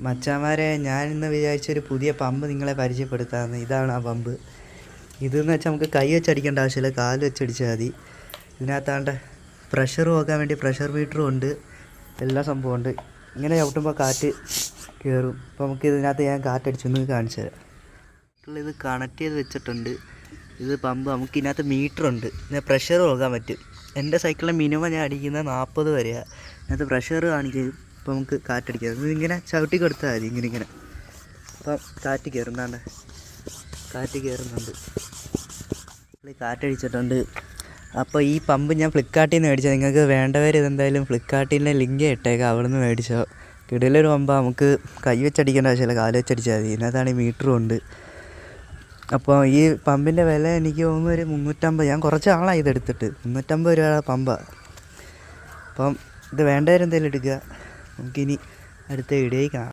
മച്ചാന്മാരെ, ഞാനിന്ന് വിചാരിച്ചൊരു പുതിയ പമ്പ് നിങ്ങളെ പരിചയപ്പെടുത്താമെന്ന്. ഇതാണ് ആ പമ്പ്. ഇതെന്ന് വെച്ചാൽ നമുക്ക് കൈ വെച്ചടിക്കേണ്ട ആവശ്യമില്ല, കാല് വെച്ചടിച്ചാൽ മതി. ഇതിനകത്താണ്ട് പ്രഷർ നോക്കാൻ വേണ്ടി പ്രഷർ മീറ്ററും ഉണ്ട്, എല്ലാ സംഭവമുണ്ട്. ഇങ്ങനെ ചവിട്ടുമ്പോൾ കാറ്റ് കയറും. അപ്പോൾ നമുക്ക് ഇതിനകത്ത് ഞാൻ കാറ്റടിച്ചൊന്ന് കാണിച്ചു തരാം. ഇത് കണക്ട് ചെയ്ത് വെച്ചിട്ടുണ്ട്. ഇത് പമ്പ്. നമുക്ക് ഇതിനകത്ത് മീറ്ററുണ്ട്, പിന്നെ പ്രഷർ നോക്കാൻ പറ്റും. എൻ്റെ സൈക്കിളിൽ മിനിമം ഞാൻ അടിക്കുന്നത് 40 വരെയാണ്. ഇതിനകത്ത് പ്രഷർ കാണിക്കും. അപ്പോൾ നമുക്ക് കാറ്റടിക്കാം. ഇതിങ്ങനെ ചവിട്ടി കൊടുത്താൽ മതി, ഇങ്ങനെ. അപ്പം കാറ്റ് കയറുന്നുണ്ട്, കാറ്റ് കയറുന്നുണ്ട്, കാറ്റടിച്ചിട്ടുണ്ട്. അപ്പോൾ ഈ പമ്പ് ഞാൻ ഫ്ലിപ്കാർട്ടിൽ നിന്ന് മേടിച്ചത്. നിങ്ങൾക്ക് വേണ്ടവർ ഇതെന്തായാലും ഫ്ലിപ്കാർട്ടിൻ്റെ ലിങ്ക് ഇട്ടേക്കാം, അവിടെ നിന്ന് മേടിച്ചോ. കിടിലൊരു പമ്പ്. നമുക്ക് കൈ വെച്ചടിക്കേണ്ട ആവശ്യമില്ല, കാല് വെച്ചടിച്ചാൽ മതി. ഇതിനകത്താണ് ഈ മീറ്ററും ഉണ്ട്. അപ്പോൾ ഈ പമ്പിൻ്റെ വില എനിക്ക് തോന്നുന്നു ഒരു 350. ഞാൻ കുറച്ച് ആളായി ഇതെടുത്തിട്ട്. 350 രൂപ പമ്പാണ്. അപ്പം ഇത് വേണ്ടവരെന്തെങ്കിലും എടുക്കുക. നമുക്കിനി അടുത്ത വീഡിയോയിൽ കാണാം.